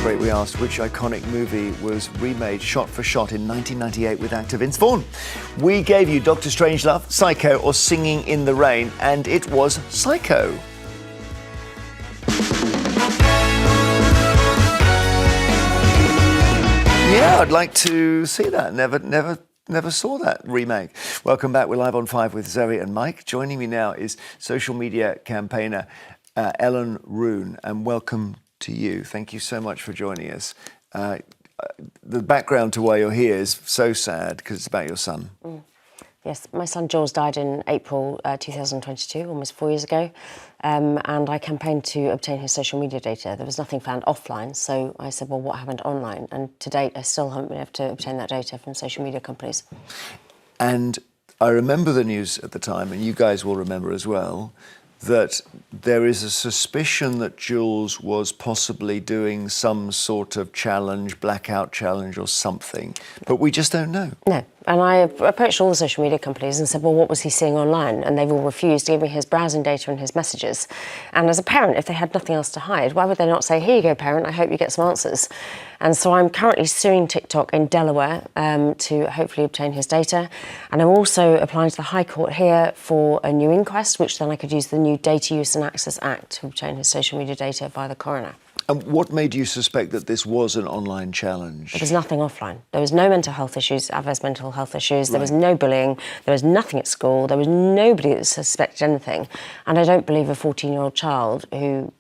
break, we asked which iconic movie was remade shot for shot in 1998 with actor Vince Vaughn. We gave you Dr. Strangelove, Psycho or Singing in the Rain, and it was Psycho. Yeah, I'd like to see that. Never saw that remake. Welcome back. We're live on 5 with Zoe and Mike. Joining me now is social media campaigner Ellen Roon, and welcome to you. Thank you so much for joining us. The background to why you're here is so sad because it's about your son. Yes, my son Jules died in April 2022, almost 4 years ago, and I campaigned to obtain his social media data. There was nothing found offline, so I said, well, what happened online? And to date, I still haven't been able to obtain that data from social media companies. And I remember the news at the time, and you guys will remember as well, that there is a suspicion that Jules was possibly doing some sort of challenge, blackout challenge or something, but we just don't know. No, and I approached all the social media companies and said, well, what was he seeing online? And they've all refused to give me his browsing data and his messages. And as a parent, if they had nothing else to hide, why would they not say, here you go, parent, I hope you get some answers? And so I'm currently suing TikTok in Delaware to hopefully obtain his data. And I'm also applying to the High Court here for a new inquest, which then I could use the new Data Use and Access Act to obtain his social media data via the coroner. And what made you suspect that this was an online challenge? There was nothing offline. There was no mental health issues, adverse mental health issues. There was no bullying. There was nothing at school. There was nobody that suspected anything. And I don't believe a 14-year-old child who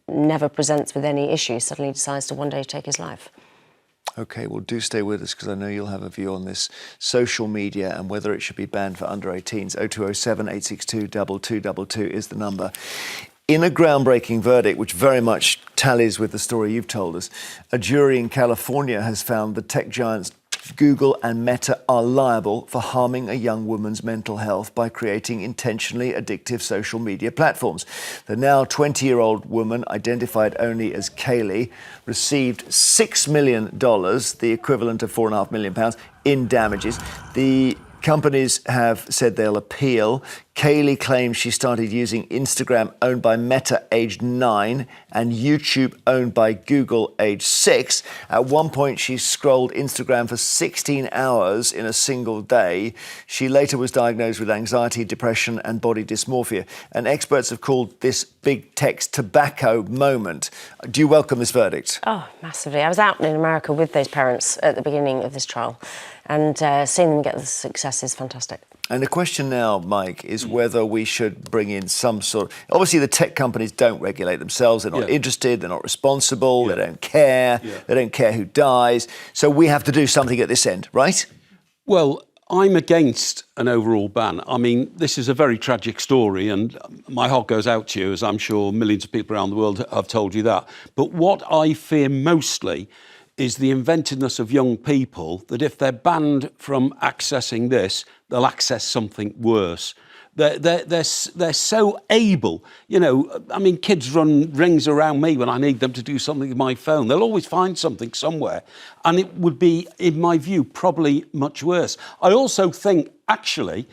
never presents with any issues suddenly decides to one day take his life. OK, well, do stay with us because I know you'll have a view on this social media and whether it should be banned for under 18s. 0207 862 2222 is the number. In a groundbreaking verdict, which very much tallies with the story you've told us, a jury in California has found the tech giants Google and Meta are liable for harming a young woman's mental health by creating intentionally addictive social media platforms. The now 20-year-old woman, identified only as Kaylee, received $6 million, the equivalent of £4.5 million, in damages. The companies have said they'll appeal. Kaylee claims she started using Instagram, owned by Meta, aged 9, and YouTube, owned by Google, aged 6. At one point, she scrolled Instagram for 16 hours in a single day. She later was diagnosed with anxiety, depression, and body dysmorphia. And experts have called this big tech's tobacco moment. Do you welcome this verdict? Oh, massively. I was out in America with those parents at the beginning of this trial, and seeing them get the success is fantastic. And the question now, Mike, is whether we should bring in some sort of... Obviously, the tech companies don't regulate themselves. They're not interested. They're not responsible. They don't care. They don't care who dies. So we have to do something at this end, right? Well, I'm against an overall ban. I mean, this is a very tragic story, and my heart goes out to you, as I'm sure millions of people around the world have told you that. But what I fear mostly is the inventiveness of young people, that if they're banned from accessing this, they'll access something worse. They're so able, you know, I mean, kids run rings around me when I need them to do something with my phone. They'll always find something somewhere. And it would be, in my view, probably much worse. I also think, actually,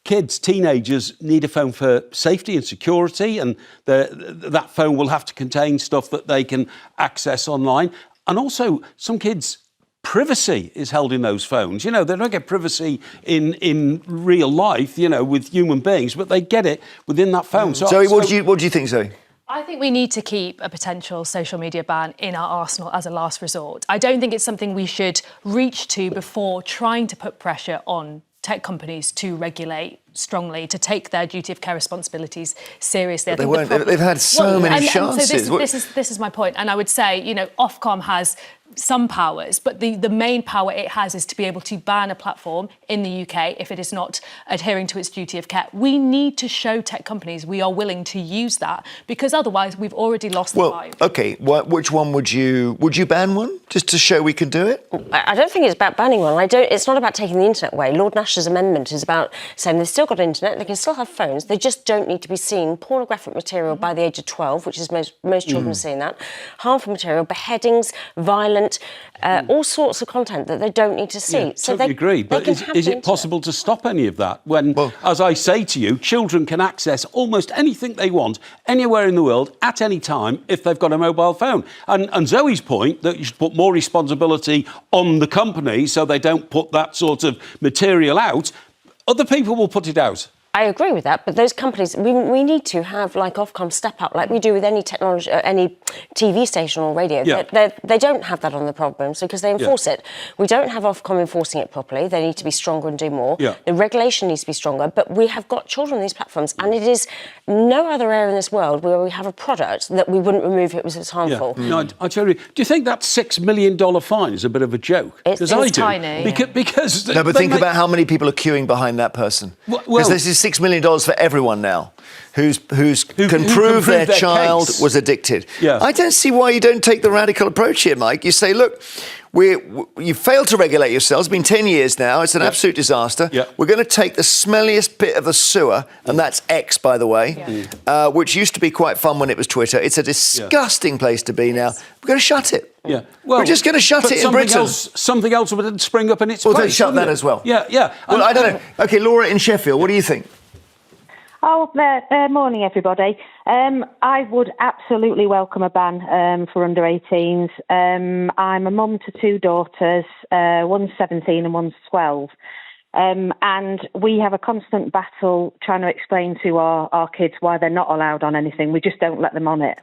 kids, teenagers need a phone for safety and security, and that phone will have to contain stuff that they can access online. And also, some kids' privacy is held in those phones. You know, they don't get privacy in real life, you know, with human beings, but they get it within that phone. Zoe, what do you think, Zoe? I think we need to keep a potential social media ban in our arsenal as a last resort. I don't think it's something we should reach to before trying to put pressure on tech companies to regulate strongly, to take their duty of care responsibilities seriously. They won't. They've had so many chances. So this is my point. And I would say, you know, Ofcom has some powers, but the main power it has is to be able to ban a platform in the UK if it is not adhering to its duty of care. We need to show tech companies we are willing to use that, because otherwise we've already lost the fight. OK, which one would you ban one, just to show we can do it? I don't think it's about banning one. It's not about taking the internet away. Lord Nash's amendment is about saying there's still still got internet, they can still have phones, they just don't need to be seeing pornographic material by the age of 12, which is most children are seeing that, harmful material, beheadings, violent, all sorts of content that they don't need to see. Yeah, totally agree. But is it possible to stop any of that when, as I say to you, children can access almost anything they want anywhere in the world at any time if they've got a mobile phone? And Zoe's point that you should put more responsibility on the company so they don't put that sort of material out, other people will put it out. I agree with that, but those companies, we need to have like Ofcom step up, like we do with any technology, any TV station or radio. Yeah. They don't have that on the problems because they enforce it. We don't have Ofcom enforcing it properly. They need to be stronger and do more. Yeah. The regulation needs to be stronger, but we have got children on these platforms, and it is no other area in this world where we have a product that we wouldn't remove if it was harmful. Yeah. No, I tell you, do you think that $6 million fine is a bit of a joke? It's tiny. Because no, but think about how many people are queuing behind that person. Because this is $6 million for everyone now who can prove their child case. was addicted. Yeah. I don't see why you don't take the radical approach here, Mike. You say, look, you failed to regulate yourselves. It's been 10 years now. It's an absolute disaster. Yeah. We're going to take the smelliest bit of the sewer, and that's X, by the way, which used to be quite fun when it was Twitter. It's a disgusting place to be now. We're going to shut it. Yeah, well, we're just going to shut it in Britain. Something else would spring up in its place. place. Well, shut that as well. Yeah, yeah. Well, I don't know. OK, Laura in Sheffield, what do you think? Oh, morning, everybody. I would absolutely welcome a ban for under 18s. I'm a mum to two daughters, one's 17 and one's 12. And we have a constant battle trying to explain to our kids why they're not allowed on anything. We just don't let them on it.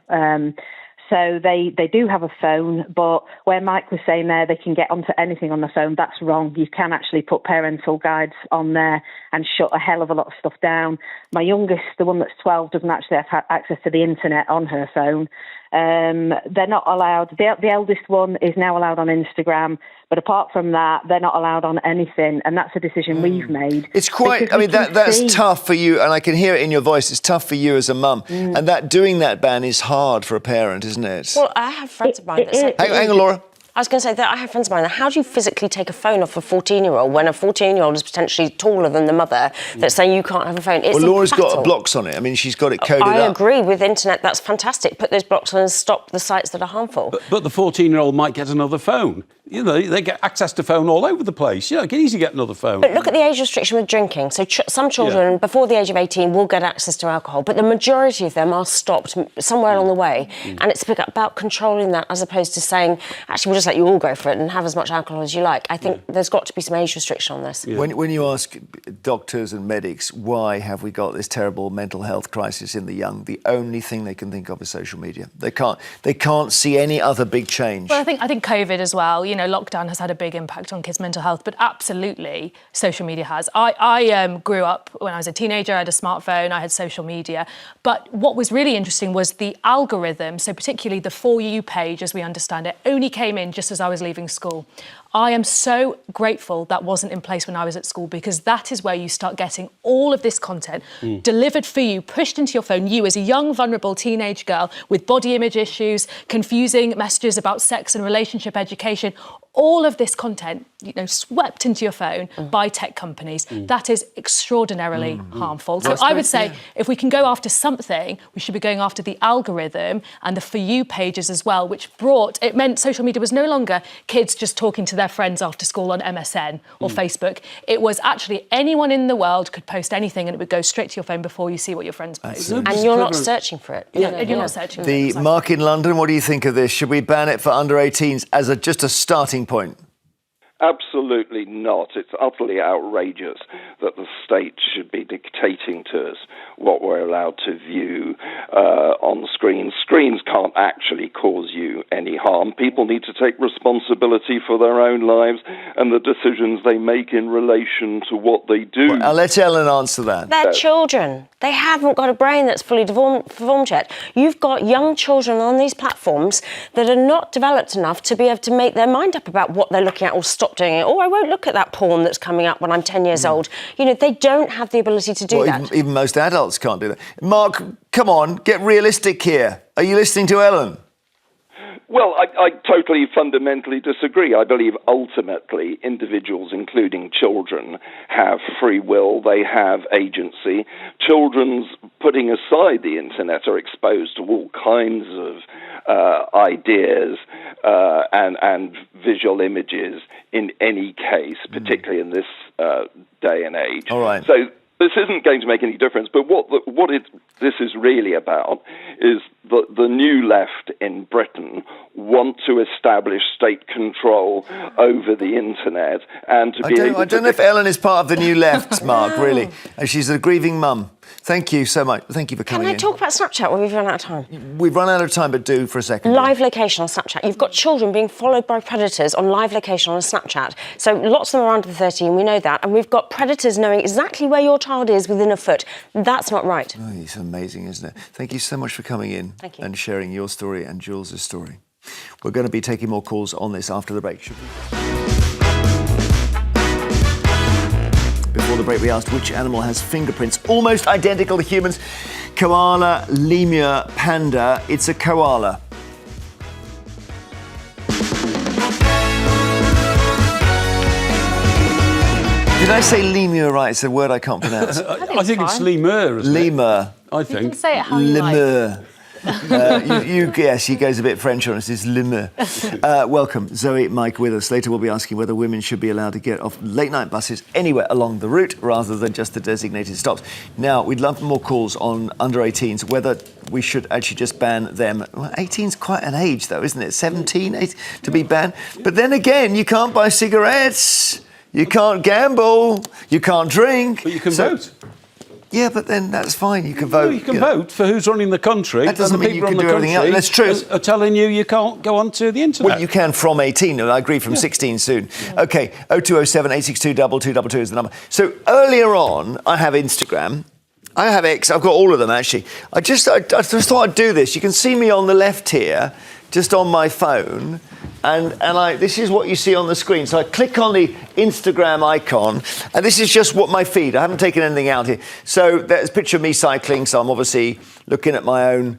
So they do have a phone, but where Mike was saying there, they can get onto anything on the phone. That's wrong. You can actually put parental guides on there and shut a hell of a lot of stuff down. My youngest, the one that's 12, doesn't actually have access to the internet on her phone. They're not allowed. The eldest one is now allowed on Instagram, but apart from that, they're not allowed on anything, and that's a decision we've made. It's quite. I mean, that's tough for you, and I can hear it in your voice. It's tough for you as a mum, and doing that ban is hard for a parent, isn't it? Well, I have friends of mine that say... Hang on, Laura. I was going to say that I have friends of mine. How do you physically take a phone off a 14-year-old when a 14-year-old is potentially taller than the mother that's saying you can't have a phone? It's Laura's got blocks on it. I mean, she's got it coded up. I agree with internet. That's fantastic. Put those blocks on and stop the sites that are harmful. But the 14-year-old might get another phone. You know, they get access to phone all over the place. You know, you can easily get another phone. But look at the age restriction with drinking. So some children before the age of 18 will get access to alcohol, but the majority of them are stopped somewhere along the way. And it's about controlling that as opposed to saying, actually, we'll just let you all go for it and have as much alcohol as you like. I think there's got to be some age restriction on this. Yeah. When you ask doctors and medics, why have we got this terrible mental health crisis in the young, the only thing they can think of is social media. They can't see any other big change. Well, I think COVID as well, you know, lockdown has had a big impact on kids' mental health, but absolutely social media has. I grew up when I was a teenager, I had a smartphone, I had social media. But what was really interesting was the algorithm, so particularly the For You page, as we understand it, only came in just as I was leaving school. I am so grateful that wasn't in place when I was at school, because that is where you start getting all of this content delivered for you, pushed into your phone. You as a young, vulnerable teenage girl with body image issues, confusing messages about sex and relationship education, all of this content, you know, swept into your phone by tech companies. That is extraordinarily harmful. So I would say if we can go after something, we should be going after the algorithm and the For You pages as well, which it meant social media was no longer kids just talking to their friends after school on MSN or Facebook. It was actually anyone in the world could post anything and it would go straight to your phone before you see what your friends post. And you're not searching for it. And you're not searching for it. Mark in London, what do you think of this? Should we ban it for under 18s as just a starting point? Absolutely not. It's utterly outrageous that the state should be dictating to us what we're allowed to view on screens. Screens can't actually cause you any harm. People need to take responsibility for their own lives and the decisions they make in relation to what they do. Well, I'll let Ellen answer that. They're children. They haven't got a brain that's fully formed yet. You've got young children on these platforms that are not developed enough to be able to make their mind up about what they're looking at or stop doing it. Oh, I won't look at that porn that's coming up when I'm 10 years old. You know, they don't have the ability to do that. Even most adults can't do that. Mark, come on, get realistic here. Are you listening to Ellen? Well, I totally fundamentally disagree. I believe ultimately individuals, including children, have free will, they have agency. Children's, putting aside the internet, are exposed to all kinds of ideas and visual images in any case, particularly in this day and age. All right. So this isn't going to make any difference, but this is really about is the new left in Britain want to establish state control over the internet and to be able to... I don't know if Ellen is part of the new left, Mark, really. And she's a grieving mum. Thank you so much. Thank you for coming in. Can I talk about Snapchat when we've run out of time? We've run out of time, but do for a second. Live location on Snapchat. You've got children being followed by predators on live location on a Snapchat. So lots of them are under 13, we know that. And we've got predators knowing exactly where your child is within a foot. That's not right. Oh, it's amazing, isn't it? Thank you so much for coming in and sharing your story and Jules' story. We're going to be taking more calls on this after the break. Before the break, we asked which animal has fingerprints almost identical to humans. Koala, lemur, panda. It's a koala. Did I say lemur right? It's a word I can't pronounce. I think it's lemur, isn't it? Lemur. I think. You can say it how you like. Lemur. Yes, he goes a bit French on us. It's lemur. Welcome, Zoe, Mike with us. Later we'll be asking whether women should be allowed to get off late-night buses anywhere along the route rather than just the designated stops. Now, we'd love more calls on under 18s, whether we should actually just ban them. Well, 18's quite an age, though, isn't it? 17 to be banned. But then again, you can't buy cigarettes, you can't gamble, you can't drink. But you can vote. Yeah, but then that's fine. You can vote. No, you can vote for who's running the country. That doesn't and the mean you people can on do the everything else. country That's true. Are telling you can't go onto the internet. Well, you can from 18, and I agree from 16 soon. Yeah. OK, 0207 862 2222 is the number. So earlier on, I have Instagram. I have X. I've got all of them, actually. I just thought I'd do this. You can see me on the left here, just on my phone. And this is what you see on the screen. So I click on the Instagram icon, and this is just what my feed. I haven't taken anything out here. So there's a picture of me cycling, so I'm obviously looking at my own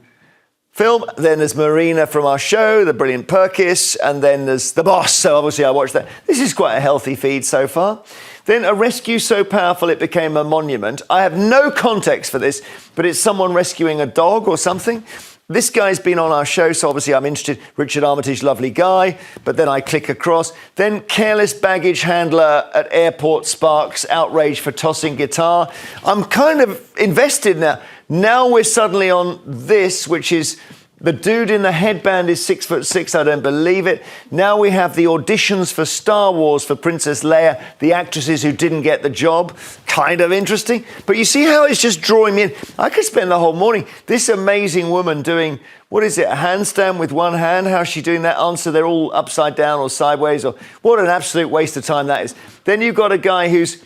film. Then there's Marina from our show, the brilliant Perkis, and then there's the boss. So obviously I watched that. This is quite a healthy feed so far. Then a rescue so powerful it became a monument. I have no context for this, but it's someone rescuing a dog or something. This guy's been on our show, so obviously I'm interested. Richard Armitage, lovely guy. But then I click across. Then careless baggage handler at airport sparks outrage for tossing guitar. I'm kind of invested now. Now we're suddenly on this, which is the dude in the headband is 6'6". I don't believe it. Now we have the auditions for Star Wars for Princess Leia, the actresses who didn't get the job. Kind of interesting. But you see how it's just drawing me in. I could spend the whole morning. This amazing woman doing, what is it, a handstand with one hand? How's she doing that answer? They're all upside down or sideways. Or what an absolute waste of time that is. Then you've got a guy who's,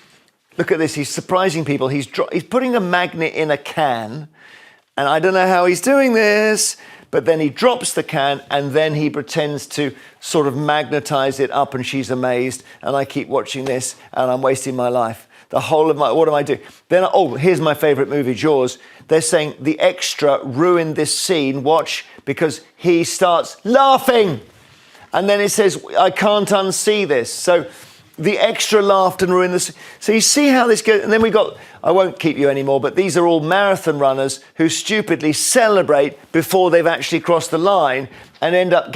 look at this, he's surprising people. He's putting a magnet in a can. And I don't know how he's doing this. But then he drops the can and then he pretends to sort of magnetize it up and she's amazed. And I keep watching this and I'm wasting my life. The whole of my, what am I doing? Then, here's my favorite movie, Jaws. They're saying the extra ruined this scene, watch, because he starts laughing. And then it says, I can't unsee this. So the extra laughed and ruined this. So you see how this goes. And then we got, I won't keep you anymore, but these are all marathon runners who stupidly celebrate before they've actually crossed the line and end up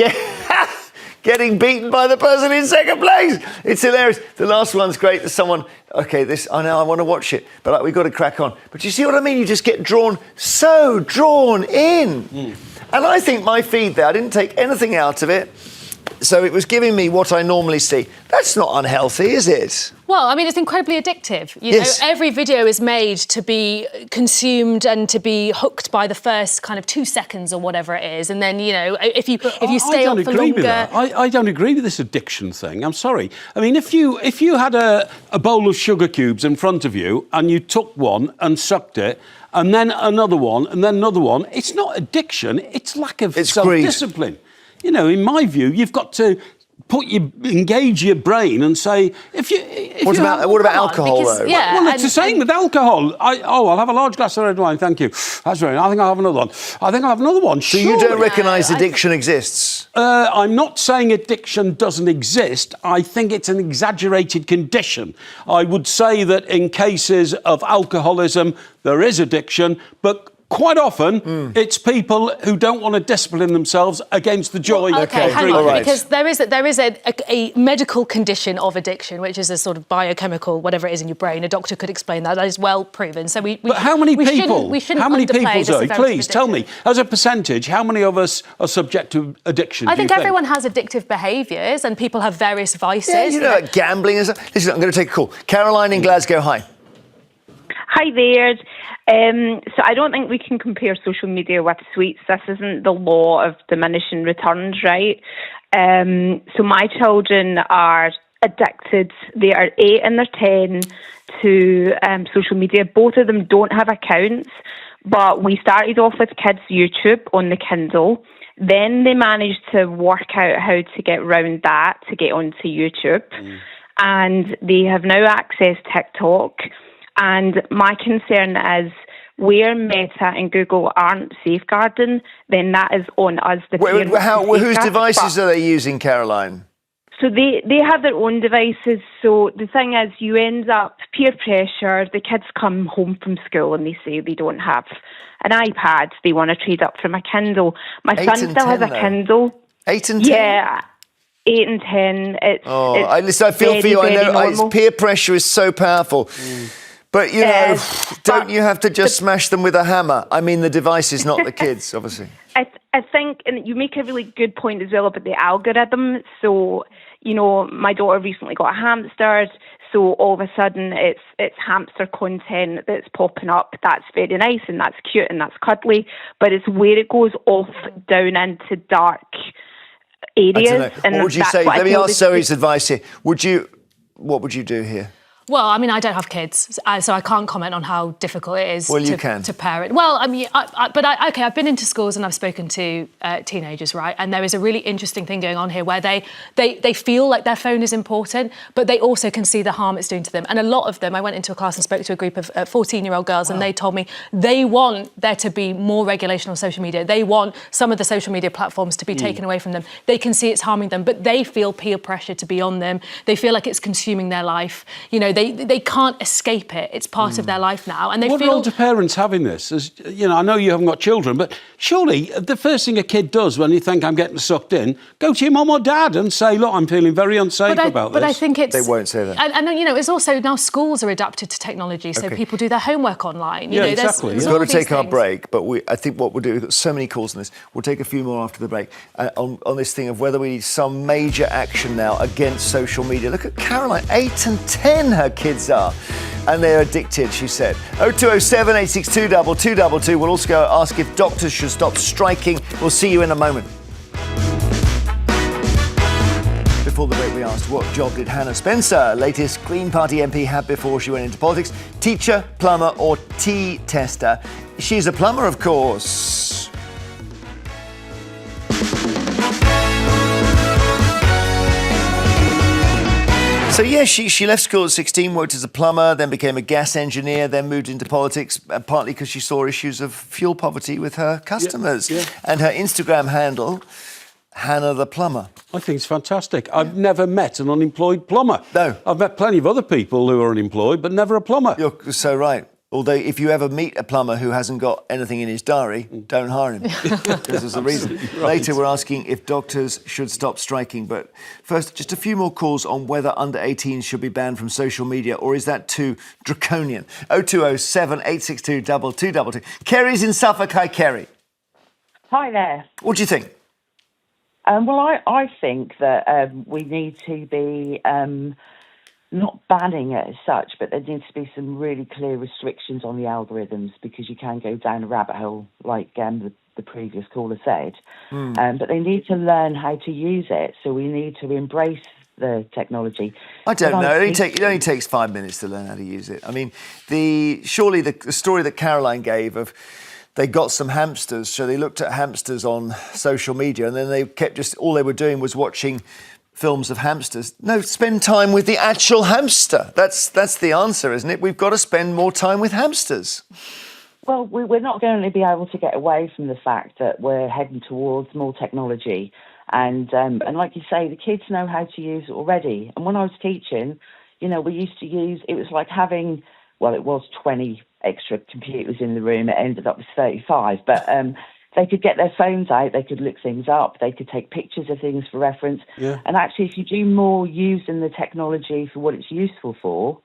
getting beaten by the person in second place. It's hilarious. The last one's great. There's someone, I know I want to watch it, but we've got to crack on. But you see what I mean? You just get drawn in. And I think my feed there, I didn't take anything out of it. So it was giving me what I normally see. That's not unhealthy, is it? Well, I mean, it's incredibly addictive. You know, every video is made to be consumed and to be hooked by the first kind of 2 seconds or whatever it is. And then, you know, if you stay on for longer... I don't agree with this addiction thing. I'm sorry. I mean, if you had a bowl of sugar cubes in front of you and you took one and sucked it, and then another one, and then another one, it's not addiction, it's lack of self-discipline. You know, in my view, you've got to engage your brain and say, What about alcohol, because, though? yeah, Well, it's the same with alcohol. I'll have a large glass of red wine, thank you. That's very nice. I think I'll have another one. I think I'll have another one. So you don't recognise addiction exists? I'm not saying addiction doesn't exist. I think it's an exaggerated condition. I would say that in cases of alcoholism, there is addiction, but quite often, it's people who don't want to discipline themselves against the joy Okay, of hang drinking. on, Right. because there is a medical condition of addiction, which is a sort of biochemical, whatever it is in your brain. A doctor could explain that. That is well proven. So But how many people? We shouldn't how many underplay people, the Zoe? severity of Please tell me, addiction. as a percentage, how many of us are subject to addiction? I do you think everyone has addictive behaviours and people have various vices. Yeah, you know, like gambling and stuff. Listen, I'm going to take a call. Caroline in Glasgow, hi. Hi there. So I don't think we can compare social media with sweets. This isn't the law of diminishing returns, right? So my children are addicted. They are 8 and they're 10 to social media. Both of them don't have accounts, but we started off with kids' YouTube on the Kindle. Then they managed to work out how to get around that to get onto YouTube. And they have now accessed TikTok. And my concern is where Meta and Google aren't safeguarding, then that is on us. Whose devices are they using, Caroline? So they have their own devices. So the thing is, you end up peer pressure. The kids come home from school and they say they don't have an iPad. They want to trade up from a Kindle. My son still has a Kindle. 8 and 10? Yeah. 8 and 10. I feel for you. I know peer pressure is so powerful. But, you know, don't you have to just smash them with a hammer? I mean, the device is not the kids, obviously. I think, and you make a really good point as well about the algorithm. So, you know, my daughter recently got a hamster. So all of a sudden it's hamster content that's popping up. That's very nice and that's cute and that's cuddly. But it's where it goes off down into dark areas. And what would you say? Let me ask Zoe's advice here. What would you do here? Well, I mean, I don't have kids, so I can't comment on how difficult it is to parent. Well, I mean, I've been into schools and I've spoken to teenagers, right? And there is a really interesting thing going on here where they feel like their phone is important, but they also can see the harm it's doing to them. And a lot of them, I went into a class and spoke to a group of 14-year-old girls, and they told me they want there to be more regulation on social media. They want some of the social media platforms to be taken away from them. They can see it's harming them, but they feel peer pressure to be on them. They feel like it's consuming their life. You know, they can't escape it. It's part of their life now. And What role do parents have in this? As, you know, I know you haven't got children, but surely the first thing a kid does when you think I'm getting sucked in, go to your mum or dad and say, look, I'm feeling very unsafe about this. But I think it's... They won't say that. And you know, it's also now schools are adapted to technology, so people do their homework online. You know, exactly. We've got to take our break, but I think what we'll do, we've got so many calls on this, we'll take a few more after the break on this thing of whether we need some major action now against social media. Look at Caroline, 8 and 10 her kids are, and they're addicted, she said. 0207 862 2222. We'll also go ask if doctors should stop striking. We'll see you in a moment. Before the break, we asked what job did Hannah Spencer, latest Green Party MP, have before she went into politics? Teacher, plumber or tea tester? She's a plumber, of course. So, yeah, she left school at 16, worked as a plumber, then became a gas engineer, then moved into politics, partly because she saw issues of fuel poverty with her customers. And her Instagram handle, Hannah the Plumber. I think it's fantastic. I've never met an unemployed plumber. No. I've met plenty of other people who are unemployed, but never a plumber. You're so right. Although, if you ever meet a plumber who hasn't got anything in his diary, don't hire him. Because there's a reason. Right. Later, we're asking if doctors should stop striking. But first, just a few more calls on whether under 18s should be banned from social media, or is that too draconian? 0207 862 2222. Kerry's in Suffolk. Hi, Kerry. Hi there. What do you think? Well, I think that we need to be not banning it as such, but there needs to be some really clear restrictions on the algorithms, because you can go down a rabbit hole, like the previous caller said. But they need to learn how to use it, so we need to embrace the technology. I don't know. It only takes 5 minutes to learn how to use it. I mean, surely the story that Caroline gave of they got some hamsters, so they looked at hamsters on social media, and then they kept all they were doing was watching films of hamsters. No, spend time with the actual hamster. That's the answer, isn't it? We've got to spend more time with hamsters. Well, we're not going to be able to get away from the fact that we're heading towards more technology. And like you say, the kids know how to use it already. And when I was teaching, we used to use, it was like having, well, it was 20 extra computers in the room. It ended up with 35. But they could get their phones out, they could look things up, they could take pictures of things for reference. Yeah. And actually, if you do more using the technology for what it's useful for,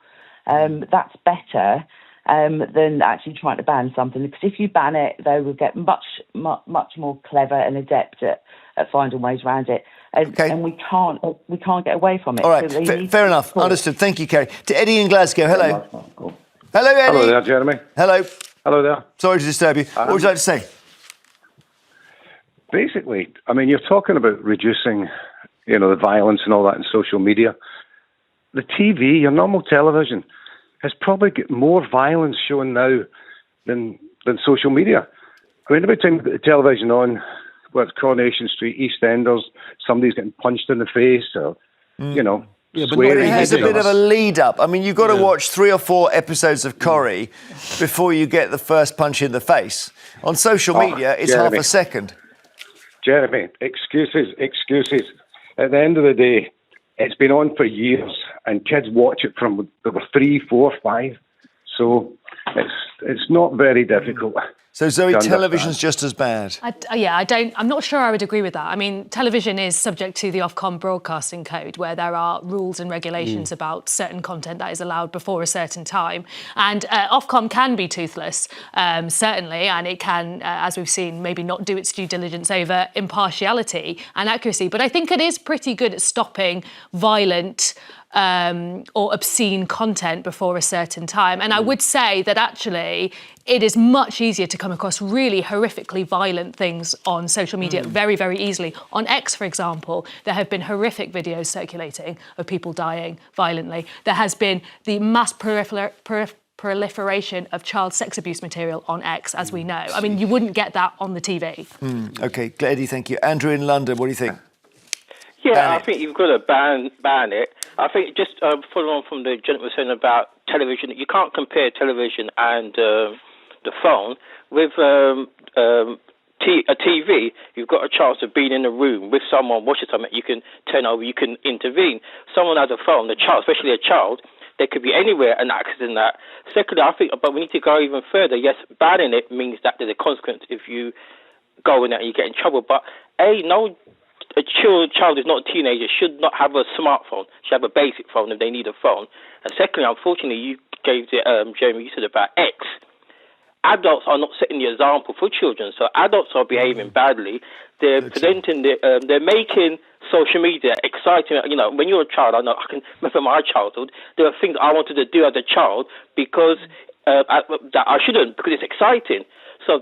that's better than actually trying to ban something. Because if you ban it, they will get much more clever and adept at finding ways around it. And we can't get away from it. All right, so fair enough. Understood. Thank you, Kerry. To Eddie in Glasgow, hello. Hello, Eddie. Hello there, Jeremy. Hello. Hello there. Sorry to disturb you. What would you like to say? Basically, I mean, you're talking about reducing, the violence and all that in social media. The TV, your normal television, has probably got more violence shown now than social media. I mean, every time you put the television on, whether it's Coronation Street, EastEnders, somebody's getting punched in the face or, swearing. It has a bit of a lead up. I mean, you've got to watch 3 or 4 episodes of Corrie before you get the first punch in the face. On social media, it's Jeremy. half a second. Jeremy, excuses. At the end of the day, it's been on for years, and kids watch it from they were 3, 4, 5. So it's not very difficult. So Zoe, television's just as bad. I'm not sure I would agree with that. I mean, television is subject to the Ofcom broadcasting code, where there are rules and regulations about certain content that is allowed before a certain time. And Ofcom can be toothless, certainly, and it can, as we've seen, maybe not do its due diligence over impartiality and accuracy. But I think it is pretty good at stopping violent or obscene content before a certain time. And I would say that actually it is much easier to come across really horrifically violent things on social media very, very easily. On X, for example, there have been horrific videos circulating of people dying violently. There has been the mass proliferation of child sex abuse material on X, as we know. I mean, you wouldn't get that on the TV. OK, Eddie, thank you. Andrew in London, what do you think? Yeah, I think you've got to ban it. I think just following on from the gentleman saying about television, you can't compare television and the phone. With a TV, you've got a chance of being in a room with someone watching something. You can turn over, you can intervene. Someone has a phone, the child, especially a child, they could be anywhere and accessing that. Secondly, I think, but we need to go even further. Yes, banning it means that there's a consequence if you go in there and you get in trouble. But a child is not a teenager, should not have a smartphone, should have a basic phone if they need a phone. And secondly, unfortunately, you gave the, Jeremy, you said about X. Adults are not setting the example for children, so adults are behaving badly. They're they're making social media exciting. When you're a child, I can remember my childhood, there were things I wanted to do as a child because that I shouldn't, because it's exciting. So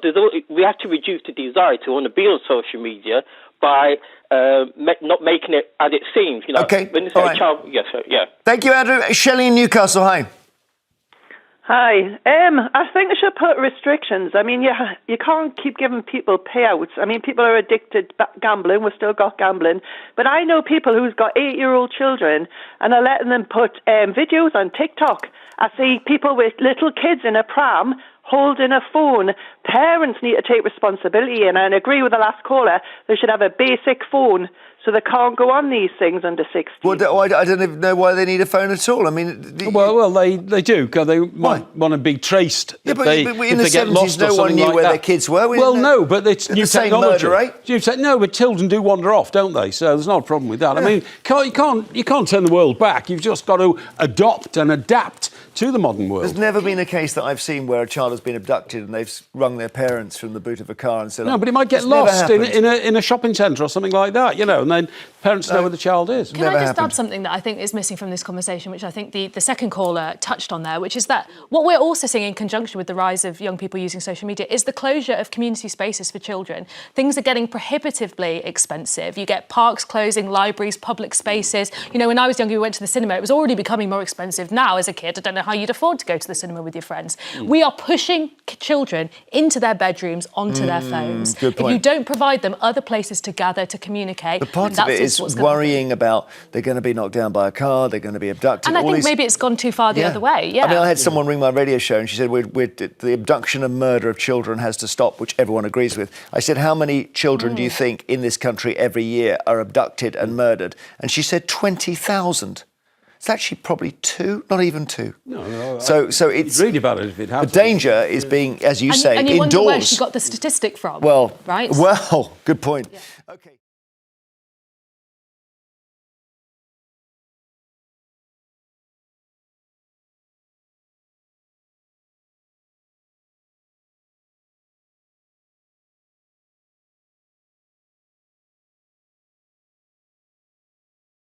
we have to reduce the desire to want to be on social media by not making it as it seems. Okay, when you say a child, yes, yeah. Thank you, Andrew. Shelley in Newcastle, hi. Hi. I think they should put restrictions. I mean, you can't keep giving people payouts. I mean, people are addicted to gambling. We've still got gambling. But I know people who've got 8-year-old children and are letting them put videos on TikTok. I see people with little kids in a pram holding a phone. Parents need to take responsibility, and I agree with the last caller. They should have a basic phone so they can't go on these things under 16. Well, I don't even know why they need a phone at all. I mean... Well, they do, because they might want to be traced. Yeah, but in if the they get 70s, lost no one knew where their kids were. Well, no, but it's new technology. Murder rate. No, but children do wander off, don't they? So there's not a problem with that. Yeah. I mean, you can't turn the world back. You've just got to adopt and adapt to the modern world. There's never been a case that I've seen where a child has been abducted and they've rung their parents from the boot of a car and said... No, but it might get lost in a shopping centre or something like that, and then parents know where the child is. Can I just add something that I think is missing from this conversation, which I think the second caller touched on there, which is that what we're also seeing in conjunction with the rise of young people using social media is the closure of community spaces for children. Things are getting prohibitively expensive. You get parks closing, libraries, public spaces. When I was younger, we went to the cinema. It was already becoming more expensive. Now, as a kid, I don't know how you'd afford to go to the cinema with your friends. We are pushing children into their bedrooms, onto their phones. Good point. If you don't provide them other places to gather, to communicate, But part of that's it is what's gonna worrying about they're going to be knocked down by a car, they're going to be abducted. And I think maybe it's gone too far the other way. Yeah. I mean, I had someone ring my radio show and she said, the abduction and murder of children has to stop, which everyone agrees with. I said, how many children do you think in this country every year are abducted and murdered? And she said 20,000. It's actually probably 2, not even 2. No, so it's read about it if it happens. The danger is being, as you say, and you indoors. wonder where she got the statistic from. Well, right? Well, good point. Yeah. Okay.